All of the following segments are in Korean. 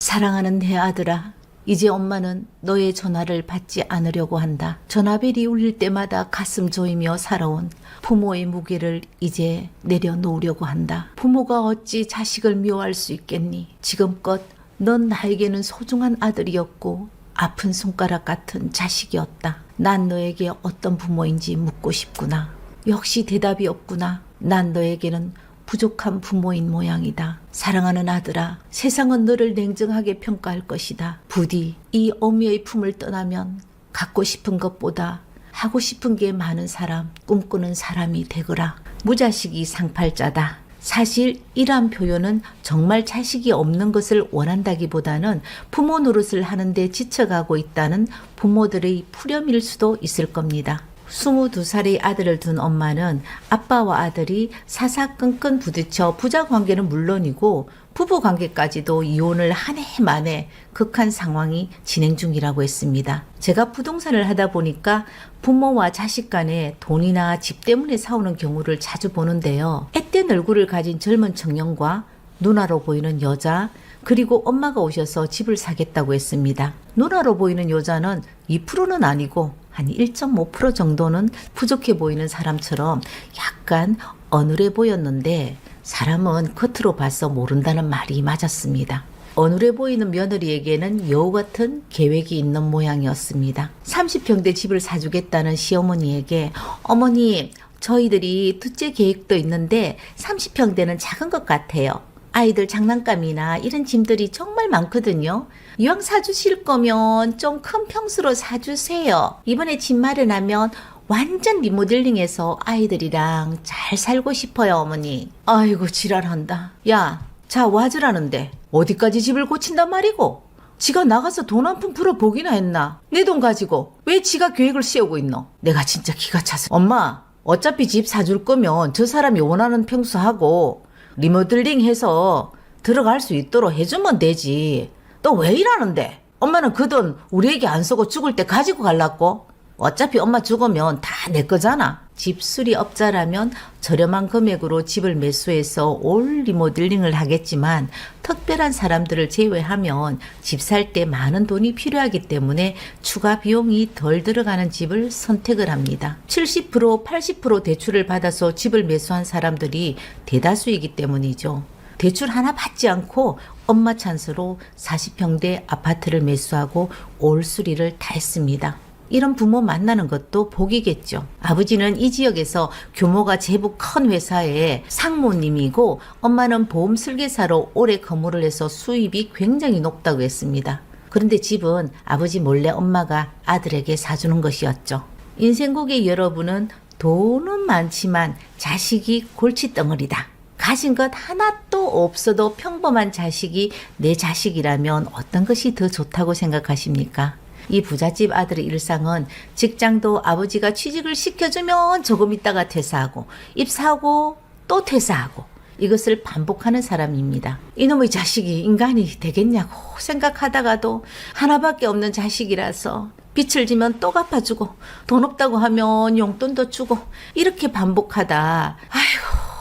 사랑하는 내 아들아, 이제 엄마는 너의 전화를 받지 않으려고 한다. 전화벨이 울릴 때마다 가슴 조이며 살아온 부모의 무게를 이제 내려놓으려고 한다. 부모가 어찌 자식을 미워할 수 있겠니? 지금껏 넌 나에게는 소중한 아들이었고 아픈 손가락 같은 자식이었다. 난 너에게 어떤 부모인지 묻고 싶구나. 역시 대답이 없구나. 난 너에게는 부족한 부모인 모양이다. 사랑하는 아들아, 세상은 너를 냉정하게 평가할 것이다. 부디 이 어미의 품을 떠나면 갖고 싶은 것보다 하고 싶은 게 많은 사람, 꿈꾸는 사람이 되거라. 무자식이 상팔자다. 사실 이러한 표현은 정말 자식이 없는 것을 원한다기보다는 부모 노릇을 하는데 지쳐가고 있다는 부모들의 푸념일 수도 있을 겁니다. 22살의 아들을 둔 엄마는 아빠와 아들이 사사건건 부딪혀 부자 관계는 물론이고 부부 관계까지도 이혼을 한 해 만에 극한 상황이 진행 중이라고 했습니다. 제가 부동산을 하다 보니까 부모와 자식 간에 돈이나 집 때문에 싸우는 경우를 자주 보는데요. 앳된 얼굴을 가진 젊은 청년과 누나로 보이는 여자, 그리고 엄마가 오셔서 집을 사겠다고 했습니다. 누나로 보이는 여자는 2%는 아니고 한 1.5% 정도는 부족해 보이는 사람처럼 약간 어눌해 보였는데 사람은 겉으로 봐서 모른다는 말이 맞았습니다. 어눌해 보이는 며느리에게는 여우 같은 계획이 있는 모양이었습니다. 30평대 집을 사주겠다는 시어머니에게 어머니, 저희들이 둘째 계획도 있는데 30평대는 작은 것 같아요. 아이들 장난감이나 이런 짐들이 정말 많거든요. 이왕 사주실 거면 좀 큰 평수로 사주세요. 이번에 집 마련하면 완전 리모델링해서 아이들이랑 잘 살고 싶어요, 어머니. 아이고 지랄한다. 야, 자 와주라는데 어디까지 집을 고친단 말이고? 지가 나가서 돈 한 푼 풀어보기나 했나? 내 돈 가지고 왜 지가 계획을 세우고 있노? 내가 진짜 기가 차서. 엄마, 어차피 집 사줄 거면 저 사람이 원하는 평수하고 리모델링 해서 들어갈 수 있도록 해주면 되지. 너 왜 이러는데? 엄마는 그 돈 우리에게 안 쓰고 죽을 때 가지고 갈라고? 어차피 엄마 죽으면 다 내 거잖아. 집수리업자라면 저렴한 금액으로 집을 매수해서 올 리모델링을 하겠지만 특별한 사람들을 제외하면 집 살 때 많은 돈이 필요하기 때문에 추가 비용이 덜 들어가는 집을 선택을 합니다. 70%, 80% 대출을 받아서 집을 매수한 사람들이 대다수이기 때문이죠. 대출 하나 받지 않고 엄마 찬스로 40평대 아파트를 매수하고 올 수리를 다 했습니다. 이런 부모 만나는 것도 복이겠죠. 아버지는 이 지역에서 규모가 제법 큰 회사의 상무님이고 엄마는 보험 설계사로 오래 근무를 해서 수입이 굉장히 높다고 했습니다. 그런데 집은 아버지 몰래 엄마가 아들에게 사주는 것이었죠. 인생고의 여러분은 돈은 많지만 자식이 골칫덩어리다. 가진 것 하나도 없어도 평범한 자식이 내 자식이라면 어떤 것이 더 좋다고 생각하십니까? 이 부잣집 아들의 일상은 직장도 아버지가 취직을 시켜주면 조금 있다가 퇴사하고 입사하고 또 퇴사하고 이것을 반복하는 사람입니다. 이놈의 자식이 인간이 되겠냐고 생각하다가도 하나밖에 없는 자식이라서 빚을 지면 또 갚아주고 돈 없다고 하면 용돈도 주고 이렇게 반복하다 아이고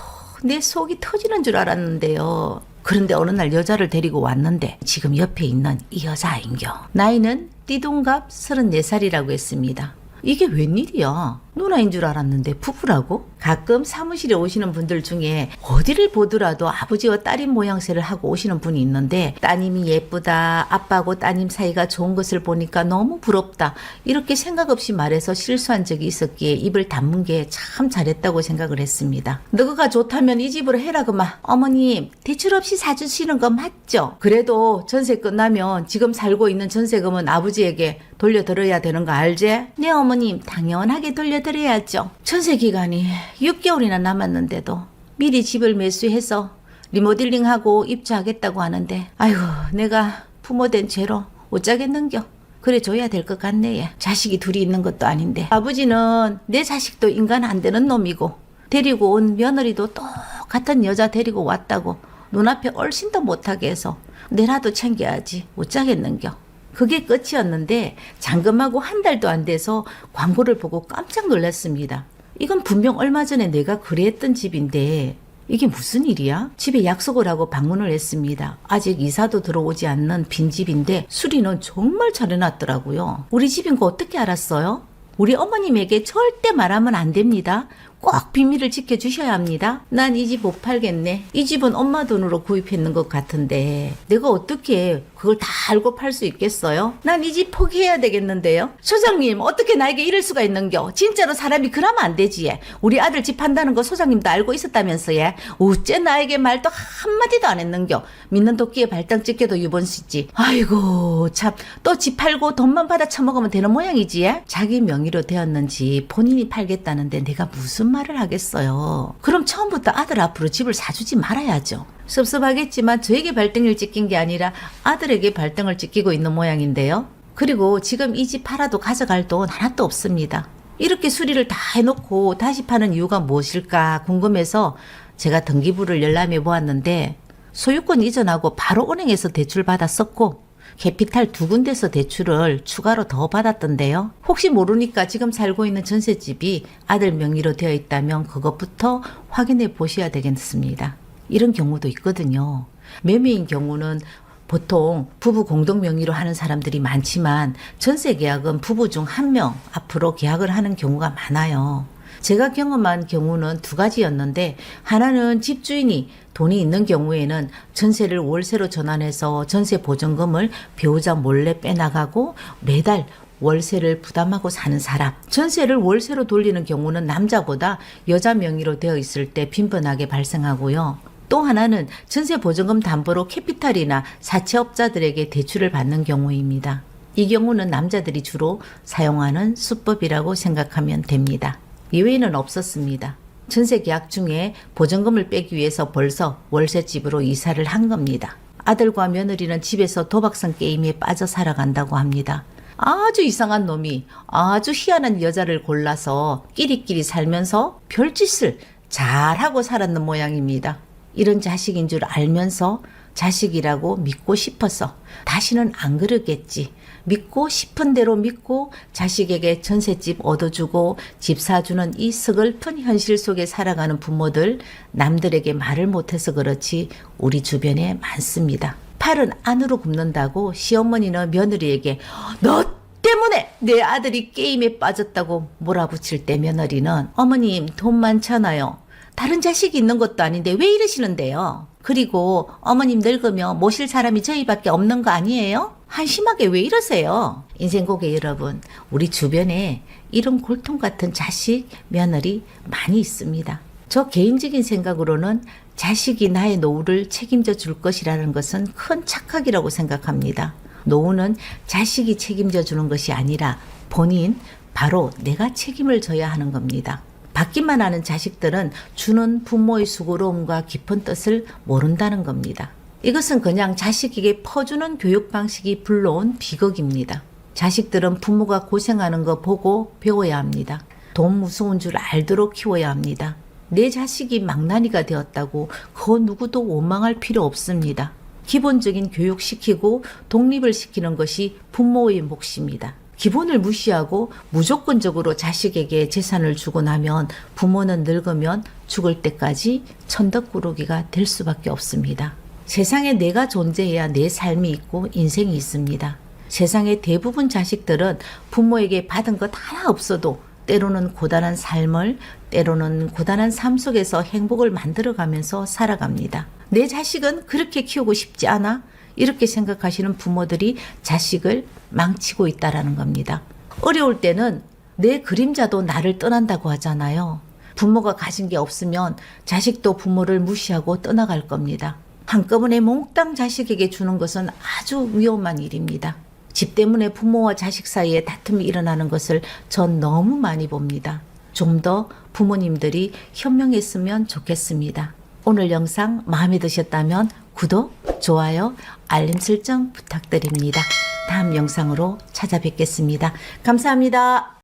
내 속이 터지는 줄 알았는데요. 그런데 어느 날 여자를 데리고 왔는데 지금 옆에 있는 이 여자인겨. 나이는 띠동갑 34살이라고 했습니다. 이게 웬일이야? 누나인 줄 알았는데 부부라고? 가끔 사무실에 오시는 분들 중에 어디를 보더라도 아버지와 딸인 모양새를 하고 오시는 분이 있는데 따님이 예쁘다, 아빠하고 따님 사이가 좋은 것을 보니까 너무 부럽다 이렇게 생각 없이 말해서 실수한 적이 있었기에 입을 다문 게 참 잘했다고 생각을 했습니다. 너가 좋다면 이 집으로 해라 그만. 어머님 대출 없이 사주시는 거 맞죠? 그래도 전세 끝나면 지금 살고 있는 전세금은 아버지에게 돌려드려야 되는 거 알지? 네 어머님 당연하게 돌려드려야죠. 전세 기간이 6개월이나 남았는데도 미리 집을 매수해서 리모델링하고 입주하겠다고 하는데 아이고 내가 부모된 죄로 어쩌겠는겨. 그래 줘야 될 것 같네. 얘. 자식이 둘이 있는 것도 아닌데 아버지는 내 자식도 인간 안 되는 놈이고 데리고 온 며느리도 똑같은 여자 데리고 왔다고 눈앞에 얼씬 더 못하게 해서 내라도 챙겨야지 어쩌겠는겨. 그게 끝이었는데 잔금하고 한 달도 안 돼서 광고를 보고 깜짝 놀랐습니다. 이건 분명 얼마 전에 내가 거래했던 집인데 이게 무슨 일이야? 집에 약속을 하고 방문을 했습니다. 아직 이사도 들어오지 않는 빈집인데 수리는 정말 잘해놨더라고요. 우리 집인 거 어떻게 알았어요? 우리 어머님에게 절대 말하면 안 됩니다. 꼭 비밀을 지켜주셔야 합니다. 난 이 집 못 팔겠네. 이 집은 엄마 돈으로 구입했는 것 같은데 내가 어떻게 그걸 다 알고 팔 수 있겠어요? 난 이 집 포기해야 되겠는데요. 소장님 어떻게 나에게 이럴 수가 있는겨? 진짜로 사람이 그러면 안 되지. 우리 아들 집 판다는 거 소장님도 알고 있었다면서. 어째 나에게 말도 한마디도 안 했는겨? 믿는 도끼에 발등 찍혀도 유본시지. 아이고 참, 또 집 팔고 돈만 받아 처먹으면 되는 모양이지. 자기 명의로 되었는지 본인이 팔겠다는데 내가 무슨 말을 하겠어요. 그럼 처음부터 아들 앞으로 집을 사주지 말아야죠. 섭섭하겠지만 저에게 발등을 찍힌 게 아니라 아들에게 발등을 찍히고 있는 모양인데요. 그리고 지금 이 집 팔아도 가져갈 돈 하나도 없습니다. 이렇게 수리를 다 해놓고 다시 파는 이유가 무엇일까 궁금해서 제가 등기부를 열람해 보았는데 소유권 이전하고 바로 은행에서 대출 받았었고 캐피탈 2군데서 대출을 추가로 더 받았던데요. 혹시 모르니까 지금 살고 있는 전셋집이 아들 명의로 되어 있다면 그것부터 확인해 보셔야 되겠습니다. 이런 경우도 있거든요. 매매인 경우는 보통 부부 공동 명의로 하는 사람들이 많지만 전세 계약은 부부 중 한 명 앞으로 계약을 하는 경우가 많아요. 제가 경험한 경우는 2가지였는데 하나는 집주인이 돈이 있는 경우에는 전세를 월세로 전환해서 전세 보증금을 배우자 몰래 빼나가고 매달 월세를 부담하고 사는 사람. 전세를 월세로 돌리는 경우는 남자보다 여자 명의로 되어 있을 때 빈번하게 발생하고요. 또 하나는 전세 보증금 담보로 캐피탈이나 사채업자들에게 대출을 받는 경우입니다. 이 경우는 남자들이 주로 사용하는 수법이라고 생각하면 됩니다. 예외는 없었습니다. 전세 계약 중에 보증금을 빼기 위해서 벌써 월세집으로 이사를 한 겁니다. 아들과 며느리는 집에서 도박성 게임에 빠져 살아간다고 합니다. 아주 이상한 놈이 아주 희한한 여자를 골라서 끼리끼리 살면서 별짓을 잘하고 살았는 모양입니다. 이런 자식인 줄 알면서 자식이라고 믿고 싶어서 다시는 안 그러겠지. 믿고 싶은 대로 믿고 자식에게 전셋집 얻어주고 집 사주는 이 서글픈 현실 속에 살아가는 부모들, 남들에게 말을 못해서 그렇지 우리 주변에 많습니다. 팔은 안으로 굽는다고 시어머니는 며느리에게 너 때문에 내 아들이 게임에 빠졌다고 몰아붙일 때 며느리는 어머님 돈 많잖아요. 다른 자식이 있는 것도 아닌데 왜 이러시는데요? 그리고 어머님 늙으면 모실 사람이 저희밖에 없는 거 아니에요? 한심하게 왜 이러세요? 인생 고객 여러분, 우리 주변에 이런 골통 같은 자식, 며느리 많이 있습니다. 저 개인적인 생각으로는 자식이 나의 노후를 책임져 줄 것이라는 것은 큰 착각이라고 생각합니다. 노후는 자식이 책임져 주는 것이 아니라 본인, 바로 내가 책임을 져야 하는 겁니다. 받기만 하는 자식들은 주는 부모의 수고로움과 깊은 뜻을 모른다는 겁니다. 이것은 그냥 자식에게 퍼주는 교육 방식이 불러온 비극입니다. 자식들은 부모가 고생하는 거 보고 배워야 합니다. 돈 무서운 줄 알도록 키워야 합니다. 내 자식이 망나니가 되었다고 그 누구도 원망할 필요 없습니다. 기본적인 교육시키고 독립을 시키는 것이 부모의 몫입니다. 기본을 무시하고 무조건적으로 자식에게 재산을 주고 나면 부모는 늙으면 죽을 때까지 천덕꾸러기가 될 수밖에 없습니다. 세상에 내가 존재해야 내 삶이 있고 인생이 있습니다. 세상의 대부분 자식들은 부모에게 받은 것 하나 없어도 때로는 고단한 삶을, 때로는 고단한 삶 속에서 행복을 만들어가면서 살아갑니다. 내 자식은 그렇게 키우고 싶지 않아? 이렇게 생각하시는 부모들이 자식을 망치고 있다라는 겁니다. 어려울 때는 내 그림자도 나를 떠난다고 하잖아요. 부모가 가진 게 없으면 자식도 부모를 무시하고 떠나갈 겁니다. 한꺼번에 몽땅 자식에게 주는 것은 아주 위험한 일입니다. 집 때문에 부모와 자식 사이에 다툼이 일어나는 것을 전 너무 많이 봅니다. 좀 더 부모님들이 현명했으면 좋겠습니다. 오늘 영상 마음에 드셨다면 구독, 좋아요, 알림 설정 부탁드립니다. 다음 영상으로 찾아뵙겠습니다. 감사합니다.